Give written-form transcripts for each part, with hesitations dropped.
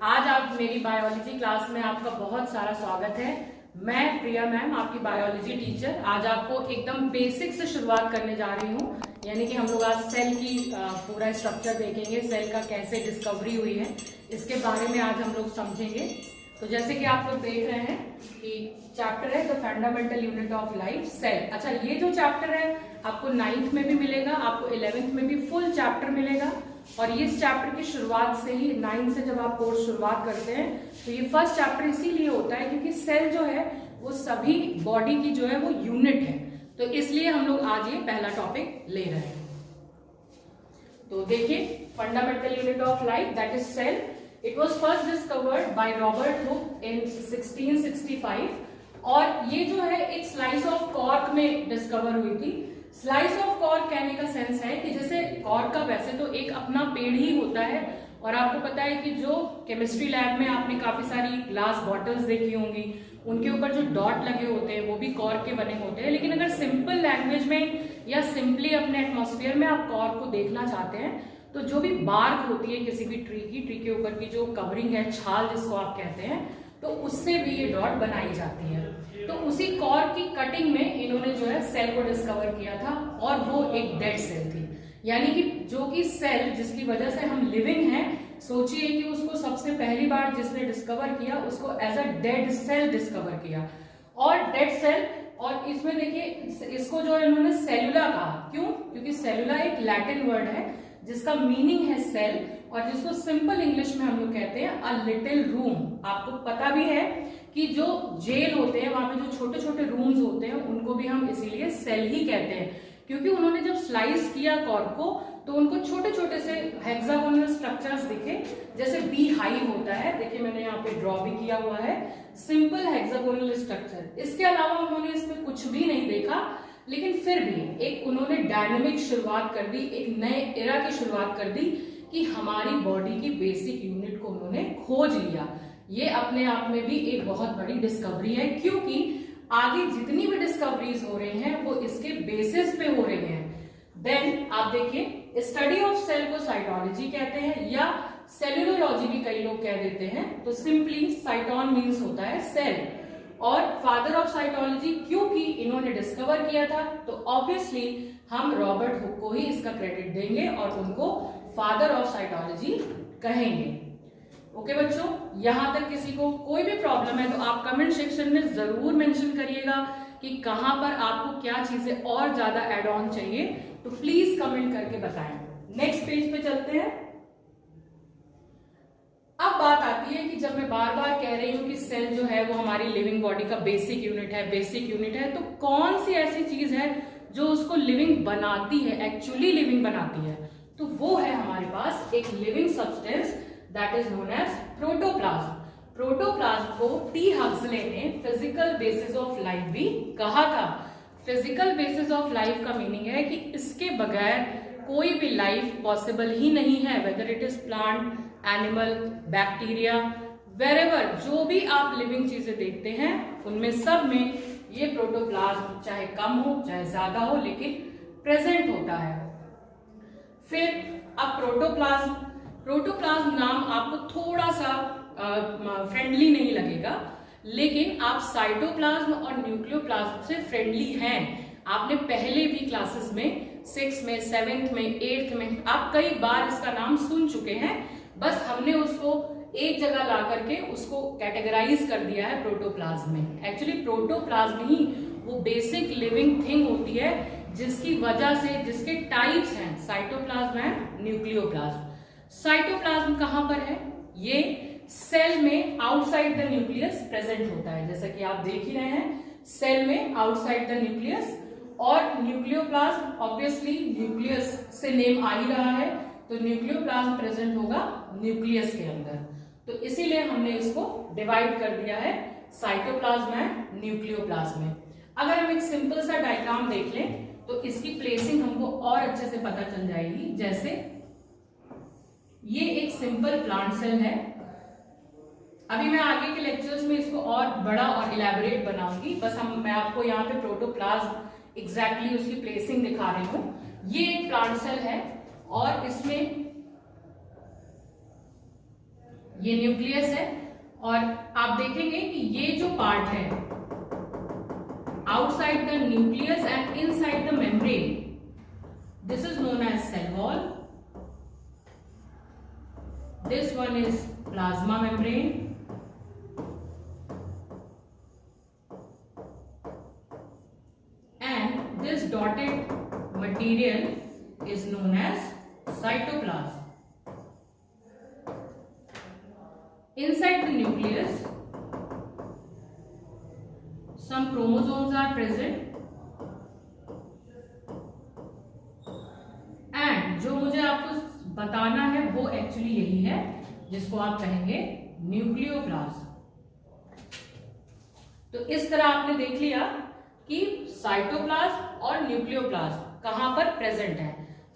आज आप मेरी बायोलॉजी क्लास में आपका बहुत सारा स्वागत है। मैं प्रिया मैम, आपकी बायोलॉजी टीचर, आज आपको एकदम बेसिक से शुरुआत करने जा रही हूँ। यानी कि हम लोग आज सेल की पूरा स्ट्रक्चर देखेंगे, सेल का कैसे डिस्कवरी हुई है इसके बारे में आज हम लोग समझेंगे। तो जैसे कि आप लोग देख रहे हैं कि चैप्टर है the fundamental unit of life, cell. अच्छा, ये जो चैप्टर है आपको 9th में भी मिलेगा, आपको 11th में भी फुल चैप्टर मिलेगा। और इस चैप्टर की शुरुआत से ही 9th से जब आप कोर्स शुरुआत करते हैं तो ये फर्स्ट चैप्टर इसीलिए होता है क्योंकि सेल जो है वो सभी बॉडी की जो है वो यूनिट है, तो इसलिए हम लोग आज ये पहला टॉपिक ले रहे हैं। तो देखिए, fundamental unit of life that is cell. It was first discovered by Robert Hooke in 1665 और ये जो है एक स्लाइस ऑफ कॉर्क में डिस्कवर हुई थी। स्लाइस ऑफ कॉर्क कहने का सेंस है कि जैसे कॉर्क का वैसे तो एक अपना पेड़ ही होता है, और आपको पता है कि जो केमिस्ट्री लैब में आपने काफी सारी ग्लास बॉटल्स देखी होंगी, उनके ऊपर जो डॉट लगे होते हैं वो भी कॉर्क के बने होते हैं। लेकिन अगर सिंपल लैंग्वेज में या सिंपली अपने एटमॉस्फेयर में आप कॉर्क को देखना चाहते हैं तो जो भी बार्क होती है किसी भी ट्री के ऊपर की जो कवरिंग है, छाल जिसको आप कहते हैं, तो उससे भी ये डॉट बनाई जाती है। तो उसी कॉर्क की कटिंग में इन्होंने जो है सेल को डिस्कवर किया था, और वो एक डेड सेल थी। यानी कि जो कि सेल जिसकी वजह से हम लिविंग हैं, सोचिए कि उसको सबसे पहली बार जिसने डिस्कवर किया उसको as a dead cell discover किया। और डेड सेल, और इसमें देखिए इसको जो है इन्होंने सेलुला कहा। क्यों? क्योंकि सेलुला एक लैटिन वर्ड है जिसका मीनिंग है सेल, और जिसको सिंपल इंग्लिश में हम लोग कहते हैं अ लिटिल रूम। आपको पता भी है कि जो जेल होते हैं वहां पे जो छोटे छोटे रूम्स होते हैं उनको भी हम इसीलिए सेल ही कहते हैं, क्योंकि उन्होंने जब स्लाइस किया कॉर्क को तो उनको छोटे छोटे से हेक्सागोनल स्ट्रक्चर्स दिखे, जैसे बी हाइव होता है। देखिए मैंने यहाँ पे ड्रॉ भी किया हुआ है, सिंपल हेक्सागोनल स्ट्रक्चर। इसके अलावा उन्होंने इसमें कुछ भी नहीं देखा, लेकिन फिर भी एक उन्होंने डायनेमिक शुरुआत कर दी, एक नए एरा की शुरुआत कर दी कि हमारी बॉडी की बेसिक यूनिट को उन्होंने खोज लिया। ये अपने आप में भी एक बहुत बड़ी डिस्कवरी है, क्योंकि आगे जितनी भी डिस्कवरीज हो रही हैं वो इसके बेसिस पे हो रही हैं। देन आप देखिए, स्टडी ऑफ सेल को साइटोलॉजी कहते हैं या सेलुलोलॉजी भी कई लोग कह देते हैं। तो सिंपली साइटोन मीन्स होता है सेल, और फादर ऑफ साइटोलॉजी क्योंकि इन्होंने डिस्कवर किया था तो ऑब्वियसली हम रॉबर्ट हुक को ही इसका क्रेडिट देंगे और उनको फादर ऑफ साइटोलॉजी कहेंगे। ओके बच्चों, यहां तक किसी को कोई भी प्रॉब्लम है तो आप कमेंट सेक्शन में जरूर मेंशन करिएगा कि कहां पर आपको क्या चीजें और ज्यादा एड ऑन चाहिए, तो प्लीज कमेंट करके बताएं। नेक्स्ट पेज पे चलते हैं। अब बात आती है कि जब मैं बार बार कह रही हूं कि सेल जो है वो हमारी लिविंग बॉडी का बेसिक यूनिट है, बेसिक यूनिट है, तो कौन सी ऐसी चीज है जो उसको लिविंग बनाती है, एक्चुअली लिविंग बनाती है? तो वो है हमारे पास एक living substance that is known as protoplasm. Protoplasm को टी हक्सले ने फिजिकल बेसिस ऑफ लाइफ भी कहा था। फिजिकल बेसिस ऑफ लाइफ का मीनिंग है कि इसके बगैर कोई भी लाइफ पॉसिबल ही नहीं है, whether it is plant, animal, bacteria, wherever जो भी आप लिविंग चीजें देखते हैं उनमें सब में ये प्रोटोप्लाज्म चाहे कम हो चाहे ज्यादा हो लेकिन प्रेजेंट होता है। फिर अब प्रोटोप्लाज्म नाम आपको थोड़ा सा फ्रेंडली नहीं लगेगा, लेकिन आप साइटोप्लाज्म और न्यूक्लियोप्लाज्म से फ्रेंडली हैं। आपने पहले भी क्लासेस में 6th में, 7th में, 8th में आप कई बार इसका नाम सुन चुके हैं। बस हमने उसको एक जगह ला करके उसको कैटेगराइज कर दिया है प्रोटोप्लाज्म में। एक्चुअली प्रोटोप्लाज्म ही वो बेसिक लिविंग थिंग होती है जिसकी वजह से, जिसके टाइप्स हैं साइटोप्लाज्म एंड न्यूक्लियोप्लाज्म। साइटोप्लाज्म कहां पर है? ये सेल में आउटसाइड द न्यूक्लियस प्रेजेंट होता है, जैसा कि आप देख ही रहे हैं, सेल में आउटसाइड द न्यूक्लियस। और न्यूक्लियोप्लाज्म ऑब्वियसली न्यूक्लियस से नेम आ ही रहा है, तो न्यूक्लियोप्लाज्म प्रेजेंट होगा न्यूक्लियस के अंदर। तो इसीलिए हमने इसको डिवाइड कर दिया है साइटोप्लाज्म एंड न्यूक्लियोप्लाज्म में। अगर हम एक सिंपल सा डायग्राम देख लें तो इसकी प्लेसिंग हमको और अच्छे से पता चल जाएगी। जैसे ये एक सिंपल प्लांट सेल है। अभी मैं आगे के लेक्चर्स में इसको और बड़ा और इलैबोरेट बनाऊंगी, बस मैं आपको यहाँ पे प्रोटोप्लाज्म एग्जैक्टली उसकी प्लेसिंग दिखा रही हूँ। ये एक प्लांट सेल है और इसमें ये न्यूक्लियस है और आप देखेंगे कि ये जो पार्ट है outside the nucleus and inside the membrane, this is known as cell wall. This one is plasma membrane and this dotted material is known as cytoplasm. Inside the nucleus, some chromosomes are present and जो मुझे आपको बताना है वो actually यही है जिसको आप कहेंगे न्यूक्लियोप्लाज्म. तो इस तरह आपने देख लिया कि साइटोप्लाज्म और न्यूक्लियोप्लाज्म कहां पर प्रेजेंट है.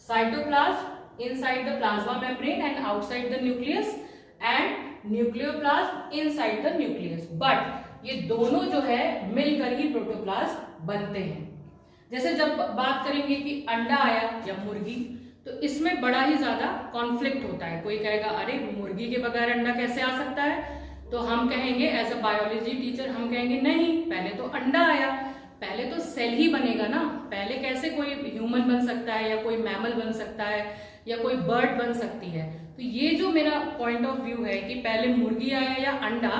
Cytoplasm inside the plasma membrane and outside the nucleus and nucleoplasm inside the nucleus. But ये दोनों जो है मिलकर ही प्रोटोप्लाज्म बनते हैं. जैसे जब बात करेंगे कि अंडा आया या मुर्गी, तो इसमें बड़ा ही ज्यादा कॉन्फ्लिक्ट होता है. कोई कहेगा अरे मुर्गी के बगैर अंडा कैसे आ सकता है, तो हम कहेंगे एज अ बायोलॉजी टीचर हम कहेंगे नहीं, पहले तो अंडा आया, पहले तो सेल ही बनेगा ना. पहले कैसे कोई ह्यूमन बन सकता है या कोई मैमल बन सकता है या कोई बर्ड बन सकती है. तो ये जो मेरा पॉइंट ऑफ व्यू है कि पहले मुर्गी आया या अंडा,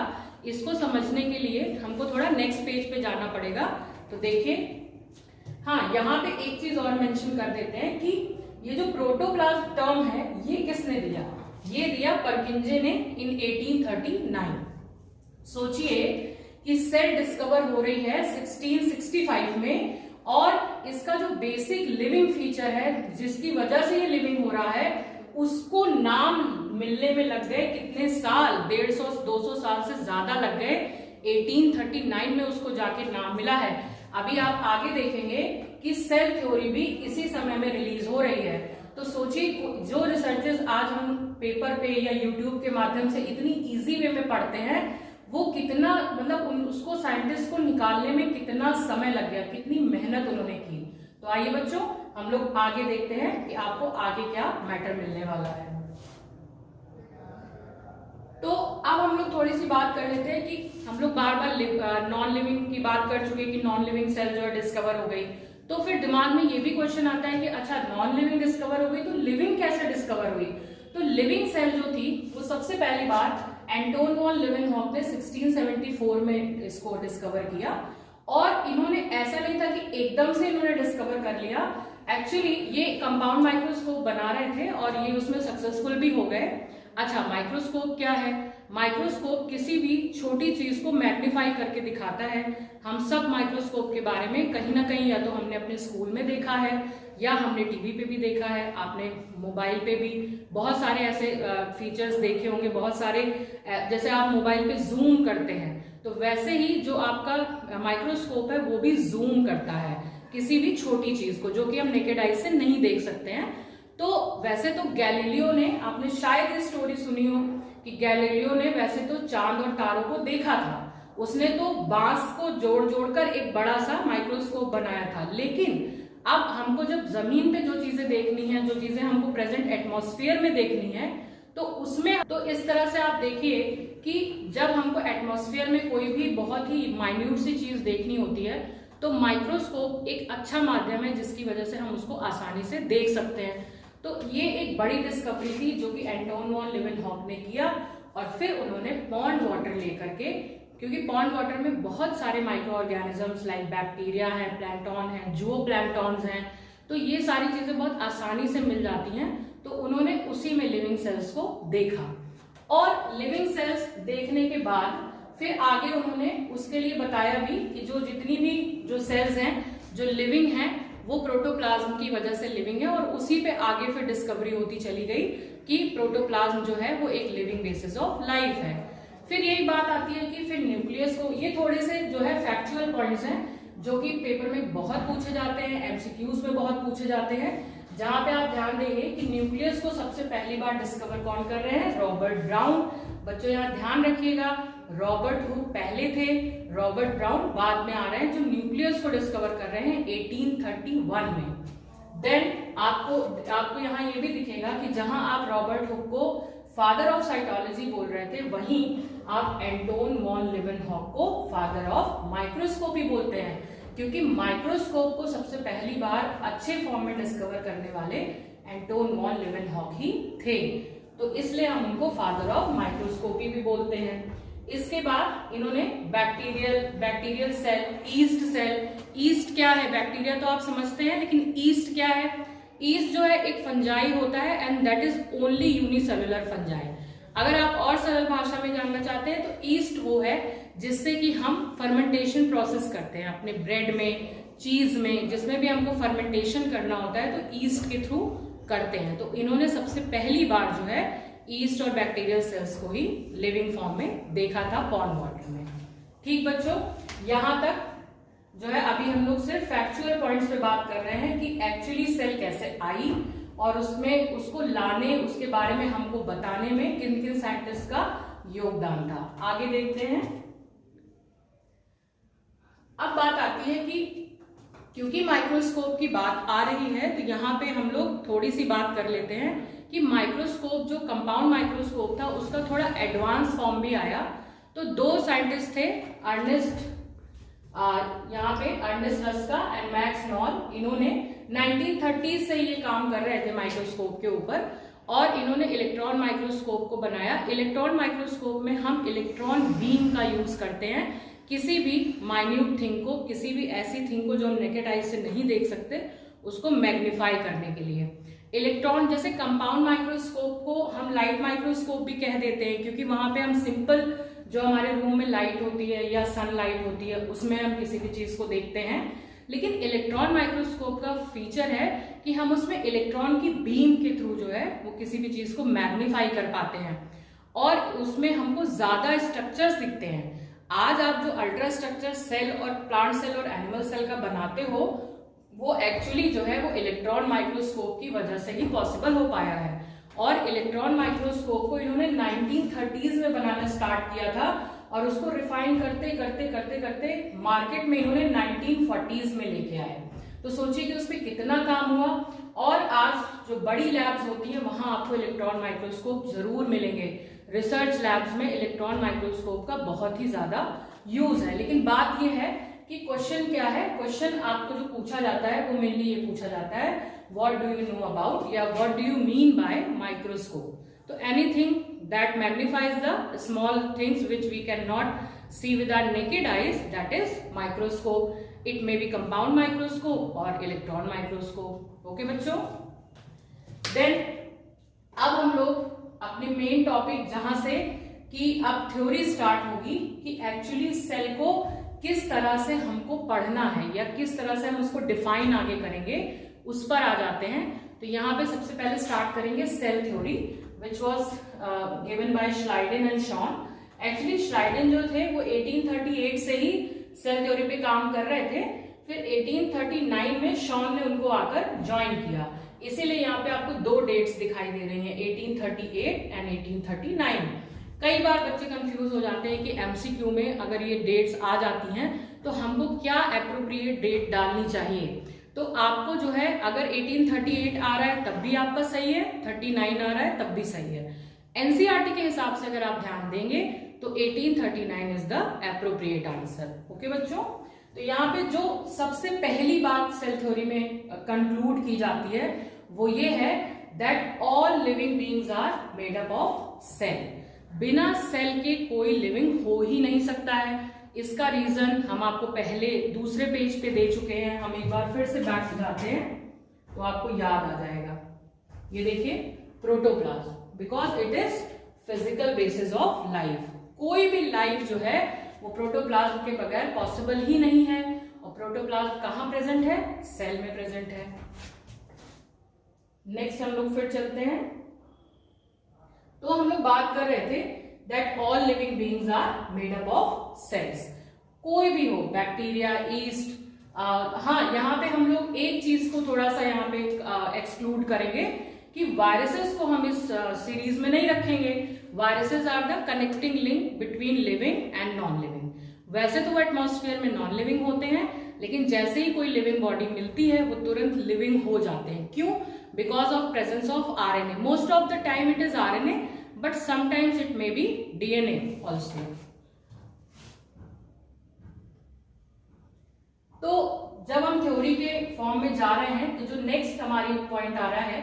इसको समझने के लिए हमको थोड़ा नेक्स्ट पेज पे जाना पड़ेगा. तो देखिए, हाँ, यहाँ पे एक चीज और मेंशन कर देते हैं कि ये जो प्रोटोप्लाज्म टर्म है ये किसने दिया. ये दिया परकिंजे ने इन 1839. सोचिए कि सेल डिस्कवर हो रही है 1665 में और इसका जो बेसिक लिविंग फीचर है जिसकी वजह से ये लिविंग हो रहा है उसको नाम मिलने में लग गए कितने साल, 150-200 साल से ज्यादा लग गए. 1839 में उसको जाके नाम मिला है. अभी आप आगे देखेंगे कि सेल थ्योरी भी इसी समय में रिलीज हो रही है. तो सोचिए जो रिसर्चेस आज हम पेपर पे या यूट्यूब के माध्यम से इतनी इजी वे में पढ़ते हैं, वो कितना मतलब उसको साइंटिस्ट को निकालने में कितना समय लग गया, कितनी मेहनत उन्होंने की. तो आइए बच्चों, हम लोग आगे देखते हैं कि आपको आगे क्या मैटर मिलने वाला है. तो अब हम लोग थोड़ी सी बात कर लेते हैं कि हम लोग बार बार नॉन लिविंग की बात कर चुके कि नॉन लिविंग सेल जो है डिस्कवर हो गई. तो फिर दिमाग में ये भी क्वेश्चन आता है कि अच्छा नॉन लिविंग डिस्कवर हो गई तो लिविंग कैसे डिस्कवर हुई. तो लिविंग सेल जो थी वो सबसे पहली बार एंटोन वॉन लीवेनहॉक ने 1674 में इसको डिस्कवर किया. और इन्होंने ऐसा नहीं था कि एकदम से इन्होंने डिस्कवर कर लिया. एक्चुअली ये कंपाउंड माइक्रोस्कोप बना रहे थे और ये उसमें सक्सेसफुल भी हो गए. अच्छा, माइक्रोस्कोप क्या है? माइक्रोस्कोप किसी भी छोटी चीज को मैग्नीफाई करके दिखाता है. हम सब माइक्रोस्कोप के बारे में कहीं ना कहीं या तो हमने अपने स्कूल में देखा है या हमने टीवी पे भी देखा है, आपने मोबाइल पे भी बहुत सारे ऐसे फीचर्स देखे होंगे. बहुत सारे जैसे आप मोबाइल पे जूम करते हैं तो वैसे ही जो आपका माइक्रोस्कोप है वो भी जूम करता है किसी भी छोटी चीज को जो कि हम नेकेड आई से नहीं देख सकते हैं. तो वैसे तो गैलीलियो ने, आपने शायद ये स्टोरी सुनी हो कि गैलीलियो ने वैसे तो चांद और तारों को देखा था. उसने तो बांस को जोड़ जोड़कर एक बड़ा सा माइक्रोस्कोप बनाया था. लेकिन अब हमको जब जमीन पे जो चीजें देखनी है, जो चीजें हमको प्रेजेंट एटमॉस्फेयर में देखनी है, तो उसमें तो इस तरह से आप देखिए कि जब हमको एटमॉस्फेयर में कोई भी बहुत ही माइन्यूट सी चीज देखनी होती है तो माइक्रोस्कोप एक अच्छा माध्यम है जिसकी वजह से हम उसको आसानी से देख सकते हैं. तो ये एक बड़ी डिस्कवरी थी जो कि एंटोन वॉन लीवेनहॉक ने किया. और फिर उन्होंने पॉन्ड वाटर लेकर के, क्योंकि पॉन्ड वाटर में बहुत सारे माइक्रो ऑर्गेनिजम्स लाइक बैक्टीरिया है, प्लैंटन है, जूओप्लैंक्टन्स हैं, तो ये सारी चीजें बहुत आसानी से मिल जाती हैं. तो उन्होंने उसी में लिविंग सेल्स को देखा. और लिविंग सेल्स देखने के बाद फिर आगे उन्होंने उसके लिए बताया भी कि जो जितनी भी जो सेल्स हैं जो लिविंग हैं वो प्रोटोप्लाज्म की वजह से लिविंग है. और उसी पे आगे फिर डिस्कवरी होती चली गई कि प्रोटोप्लाज्म जो है वो एक लिविंग बेसिस ऑफ लाइफ है. फिर यही बात आती है कि फिर न्यूक्लियस को, ये थोड़े से जो है फैक्चुअल पॉइंट्स हैं जो कि पेपर में बहुत पूछे जाते हैं, एमसीक्यूज में बहुत पूछे जाते हैं, जहां पे आप ध्यान देंगे कि न्यूक्लियस को सबसे पहली बार डिस्कवर कौन कर रहे हैं? Robert brown. बच्चों यहाँ ध्यान रखिएगा, रॉबर्ट हुक पहले थे, रॉबर्ट ब्राउन बाद में आ रहे हैं जो न्यूक्लियस को डिस्कवर कर रहे हैं 1831 में. देन आपको यहाँ ये भी दिखेगा कि जहां आप रॉबर्ट हुक को फादर ऑफ साइटोलॉजी बोल रहे थे, वहीं आप एंटोन वॉन लीवेनहॉक को फादर ऑफ माइक्रोस्कोपी बोलते हैं, क्योंकि माइक्रोस्कोप को सबसे पहली बार अच्छे फॉर्म में डिस्कवर करने वाले एंटोन वॉन लीवेनहॉक ही थे, तो इसलिए हम उनको फादर ऑफ माइक्रोस्कोपी भी बोलते हैं। इसके बाद इन्होंने bacterial cell, yeast cell, yeast क्या है, बैक्टीरिया तो आप समझते हैं, लेकिन ईस्ट क्या है? ईस्ट जो है एक फंजाई होता है and that is only unicellular fungi. अगर आप और सरल भाषा में जानना चाहते हैं तो ईस्ट वो है जिससे कि हम फर्मेंटेशन प्रोसेस करते हैं अपने ब्रेड में, चीज में, जिसमें भी हमको फर्मेंटेशन करना होता है तो ईस्ट के थ्रू करते हैं। तो इन्होंने सबसे पहली बार जो है ईस्ट और बैक्टीरियल सेल्स को ही लिविंग फॉर्म में देखा था पॉन्ड वाटर में। ठीक बच्चों, यहां तक जो है अभी हम लोग सिर्फ फैक्चुअल पॉइंट्स पे बात कर रहे हैं कि एक्चुअली सेल कैसे आई और उसमें उसको लाने, उसके बारे में हमको बताने में किन किन साइंटिस्ट का योगदान था। आगे देखते हैं। अब बात आती है कि क्योंकि माइक्रोस्कोप की बात आ रही है तो यहाँ पे हम लोग थोड़ी सी बात कर लेते हैं कि माइक्रोस्कोप जो कंपाउंड माइक्रोस्कोप था उसका थोड़ा एडवांस फॉर्म भी आया। तो दो साइंटिस्ट थे, यहाँ पे Ernst Ruska and Max Knoll. इन्होंने 1930 से ये काम कर रहे थे माइक्रोस्कोप के ऊपर और इन्होंने इलेक्ट्रॉन माइक्रोस्कोप को बनाया। इलेक्ट्रॉन माइक्रोस्कोप में हम इलेक्ट्रॉन बीम का यूज करते हैं किसी भी माइन्यूट थिंग को, किसी भी ऐसी थिंग को जो हम नेकेड आई से नहीं देख सकते उसको मैग्नीफाई करने के लिए। इलेक्ट्रॉन जैसे कंपाउंड माइक्रोस्कोप को हम लाइट माइक्रोस्कोप भी कह देते हैं क्योंकि वहां पे हम सिंपल जो हमारे रूम में लाइट होती है या सनलाइट होती है उसमें हम किसी भी चीज को देखते हैं। लेकिन इलेक्ट्रॉन माइक्रोस्कोप का फीचर है कि हम उसमें इलेक्ट्रॉन की बीम के थ्रू जो है वो किसी भी चीज को मैग्नीफाई कर पाते हैं और उसमें हमको ज्यादा स्ट्रक्चर्स दिखते हैं। आज आप जो अल्ट्रा स्ट्रक्चर सेल और प्लांट सेल और एनिमल सेल का बनाते हो वो एक्चुअली जो है वो इलेक्ट्रॉन माइक्रोस्कोप की वजह से ही पॉसिबल हो पाया है। और इलेक्ट्रॉन माइक्रोस्कोप को इन्होंने 1930s में बनाना स्टार्ट किया था और उसको रिफाइन करते करते करते करते मार्केट में इन्होंने 1940s में लेके आए। तो सोचिए कि उस पर कितना काम हुआ। और आज जो बड़ी लैब्स होती है वहां आपको इलेक्ट्रॉन माइक्रोस्कोप जरूर मिलेंगे। रिसर्च लैब्स में इलेक्ट्रॉन माइक्रोस्कोप का बहुत ही ज्यादा यूज है। लेकिन बात यह है कि क्वेश्चन क्या है, क्वेश्चन आपको जो पूछा जाता है वो मेनली ये पूछा जाता है what do you know about या what do you mean by microscope. तो anything that magnifies the small things which we can not see with our naked eyes, that is microscope. It may be compound microscope और electron microscope. Okay बच्चों, then अब हम लोग अपने main topic जहां से कि अब थ्योरी स्टार्ट होगी कि एक्चुअली सेल को किस तरह से हमको पढ़ना है या किस तरह से हम उसको डिफाइन आगे करेंगे उस पर आ जाते हैं। तो यहाँ पे सबसे पहले स्टार्ट करेंगे cell theory which was given by Schleiden and Schwann. Actually Schleiden जो थे वो 1838 से ही सेल थ्योरी पे काम कर रहे थे, फिर 1839 में शॉन ने उनको आकर ज्वाइन किया। इसीलिए यहाँ पे आपको दो डेट्स दिखाई दे रही हैं, 1838 एंड 1839। कई बार बच्चे कंफ्यूज हो जाते हैं कि एमसीक्यू में अगर ये डेट्स आ जाती हैं तो हमको क्या एप्रोप्रिएट डेट डालनी चाहिए। तो आपको जो है अगर 1838 आ रहा है तब भी आपका सही है, 39 आ रहा है तब भी सही है। एनसीईआरटी के हिसाब से अगर आप ध्यान देंगे तो 1839 is the appropriate answer. Okay बच्चों, तो यहाँ पे जो सबसे पहली बात सेल थ्योरी में कंक्लूड की जाती है वो ये है that all living beings are made up of cell. बिना सेल के कोई लिविंग हो ही नहीं सकता है। इसका रीजन हम आपको पहले दूसरे पेज पे दे चुके हैं, हम एक बार फिर से बैक सुझाते हैं तो आपको याद आ जाएगा। ये देखिए, protoplasm, because it is physical basis of life. कोई भी लाइफ जो है वो प्रोटोप्लाज्म के बगैर पॉसिबल ही नहीं है। और प्रोटोप्लाज्म कहां प्रेजेंट है? सेल में प्रेजेंट है। नेक्स्ट हम लोग फिर चलते हैं। तो हम लोग बात कर रहे थे that all living beings are made up of cells. कोई भी हो, बैक्टीरिया, ईस्ट, हाँ यहाँ पे हम लोग एक चीज को थोड़ा सा यहाँ पे एक्सक्लूड करेंगे कि वायरसेस को हम इस सीरीज में नहीं रखेंगे। Viruses are the connecting link between living and non living. वैसे तो वो एटमॉस्फेयर में नॉन लिविंग होते हैं, लेकिन जैसे ही कोई लिविंग बॉडी मिलती है वो तुरंत लिविंग हो जाते हैं। क्यों? Because of presence of RNA. Most of the time it is RNA, but sometimes it may be DNA also. तो जब हम थ्योरी के फॉर्म में जा रहे हैं तो जो नेक्स्ट हमारी पॉइंट आ रहा है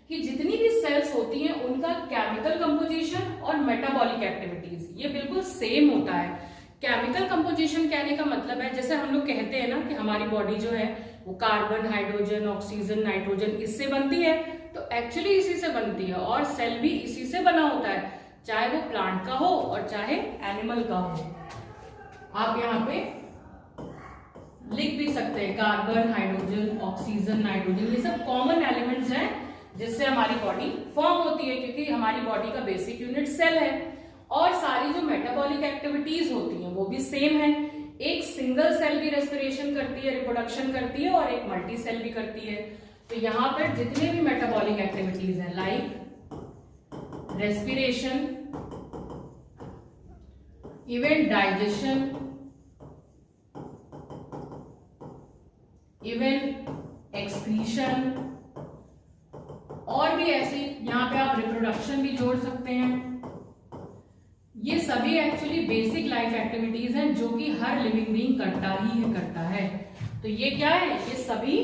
कि जितनी भी सेल्स होती हैं उनका केमिकल कंपोजिशन और मेटाबॉलिक एक्टिविटीज ये बिल्कुल सेम होता है। केमिकल कंपोजिशन कहने का मतलब है जैसे हम लोग कहते हैं ना कि हमारी बॉडी जो है वो कार्बन, हाइड्रोजन, ऑक्सीजन, नाइट्रोजन इससे बनती है, तो एक्चुअली इसी से बनती है और सेल भी इसी से बना होता है, चाहे वो प्लांट का हो और चाहे एनिमल का हो। आप यहाँ पे लिख भी सकते हैं कार्बन, हाइड्रोजन, ऑक्सीजन, नाइट्रोजन, ये सब कॉमन एलिमेंट्स हैं जिससे हमारी बॉडी फॉर्म होती है, क्योंकि हमारी बॉडी का बेसिक यूनिट सेल है। और सारी जो मेटाबॉलिक एक्टिविटीज होती हैं वो भी सेम है। एक सिंगल सेल भी रेस्पिरेशन करती है, रिप्रोडक्शन करती है, और एक मल्टी सेल भी करती है। तो यहाँ पर जितने भी मेटाबॉलिक एक्टिविटीज हैं like respiration, even digestion, even excretion, और भी ऐसे यहाँ पे आप रिप्रोडक्शन भी जोड़ सकते हैं। ये सभी एक्चुअली बेसिक लाइफ एक्टिविटीज हैं जो कि हर लिविंग बीइंग करता है। तो ये क्या है, ये सभी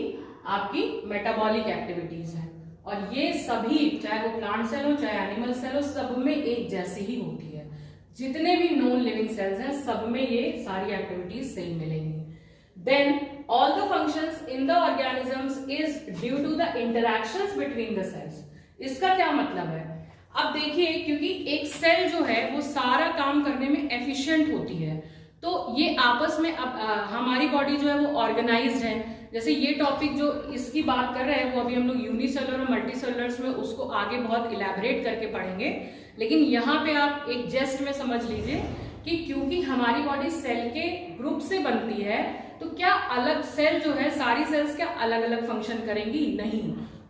आपकी मेटाबॉलिक एक्टिविटीज हैं, और ये सभी चाहे वो प्लांट सेल हो चाहे एनिमल सेल हो सब में एक जैसी ही होती है। जितने भी नॉन लिविंग सेल्स हैं सब में ये सारी एक्टिविटीज सेम मिलेंगी। Then all the functions in the organisms is due to the interactions between the cells। इसका क्या मतलब है, अब देखिए क्योंकि एक सेल जो है वो सारा काम करने में एफिशिएंट होती है, तो ये आपस में अब हमारी बॉडी जो है वो ऑर्गेनाइज्ड है। जैसे ये टॉपिक जो इसकी बात कर रहे हैं वो अभी हम लोग यूनिसेलुलर और मल्टीसेलुलर्स में उसको आगे बहुत इलैबोरेट करके पढ़ेंगे, लेकिन यहाँ पे आप एक जस्ट में समझ लीजिए कि क्योंकि हमारी बॉडी सेल के ग्रुप से बनती है तो क्या अलग सेल जो है सारी सेल्स क्या अलग अलग फंक्शन करेंगी? नहीं,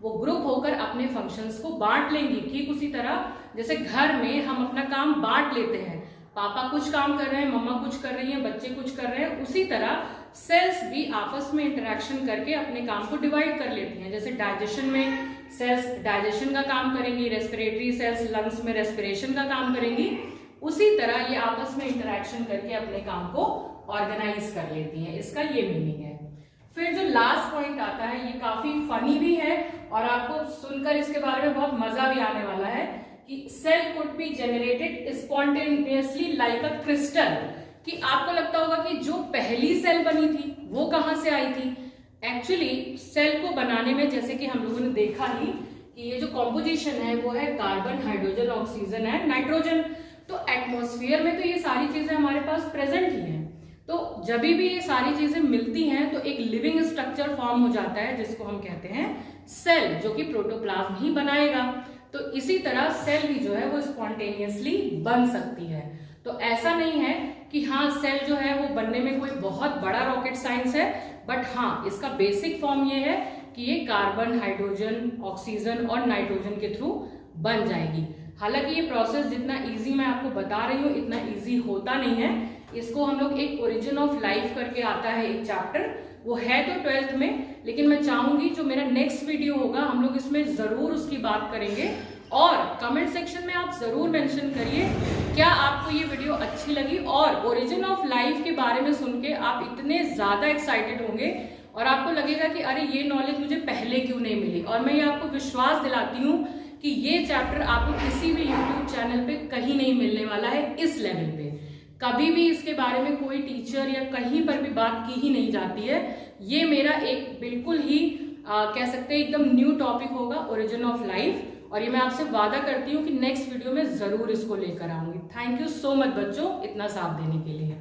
वो ग्रुप होकर अपने फंक्शंस को बांट लेंगी। ठीक उसी तरह जैसे घर में हम अपना काम बांट लेते हैं, पापा कुछ काम कर रहे हैं, मम्मा कुछ कर रही हैं, बच्चे कुछ कर रहे हैं, उसी तरह सेल्स भी आपस में इंटरेक्शन करके अपने काम को डिवाइड कर लेती हैं। जैसे डाइजेशन में सेल्स डाइजेशन का काम करेंगी, रेस्पिरेटरी सेल्स लंग्स में रेस्पिरेशन का काम करेंगी, उसी तरह ये आपस में इंटरेक्शन करके अपने काम को ऑर्गेनाइज कर लेती हैं। इसका ये मीनिंग है। फिर जो लास्ट पॉइंट आता है ये काफी फनी भी है और आपको सुनकर इसके बारे में बहुत मजा भी आने वाला है कि cell could be generated spontaneously like a crystal. कि आपको लगता होगा कि जो पहली सेल बनी थी वो कहां से आई थी। एक्चुअली सेल को बनाने में जैसे कि हम लोगों ने देखा ही कि ये जो कॉम्पोजिशन है वो है carbon, hydrogen, oxygen and nitrogen. तो एटमॉस्फेयर में तो ये सारी चीजें हमारे पास प्रेजेंट ही हैं। तो जब भी ये सारी चीजें मिलती हैं तो एक लिविंग स्ट्रक्चर फॉर्म हो जाता है जिसको हम कहते हैं सेल, जो कि प्रोटोप्लाज्म ही बनाएगा। तो इसी तरह सेल भी जो है वो स्पॉन्टेनियसली बन सकती है। तो ऐसा नहीं है कि हाँ सेल जो है वो बनने में कोई बहुत बड़ा रॉकेट साइंस है, बट हाँ इसका बेसिक फॉर्म ये है कि ये कार्बन, हाइड्रोजन, ऑक्सीजन और नाइट्रोजन के थ्रू बन जाएगी। हालांकि ये प्रोसेस जितना इजी मैं आपको बता रही हूँ इतना इजी होता नहीं है। इसको हम लोग एक ओरिजिन ऑफ लाइफ करके आता है एक चैप्टर, वो है तो 12th में, लेकिन मैं चाहूंगी जो मेरा नेक्स्ट वीडियो होगा हम लोग इसमें जरूर उसकी बात करेंगे। और कमेंट सेक्शन में आप जरूर मेंशन करिए क्या आपको ये वीडियो अच्छी लगी, और ओरिजिन ऑफ लाइफ के बारे में सुन के आप इतने ज्यादा एक्साइटेड होंगे और आपको लगेगा कि अरे ये नॉलेज मुझे पहले क्यों नहीं मिली। और मैं ये आपको विश्वास दिलाती हूँ कि ये चैप्टर आपको किसी भी यूट्यूब चैनल पे कहीं नहीं मिलने वाला है इस लेवल पे। कभी भी इसके बारे में कोई टीचर या कहीं पर भी बात की ही नहीं जाती है। ये मेरा एक बिल्कुल ही कह सकते हैं एकदम न्यू टॉपिक होगा, ओरिजिन ऑफ लाइफ, और ये मैं आपसे वादा करती हूँ कि नेक्स्ट वीडियो में जरूर इसको लेकर आऊंगी। थैंक यू सो मच बच्चों इतना साथ देने के लिए।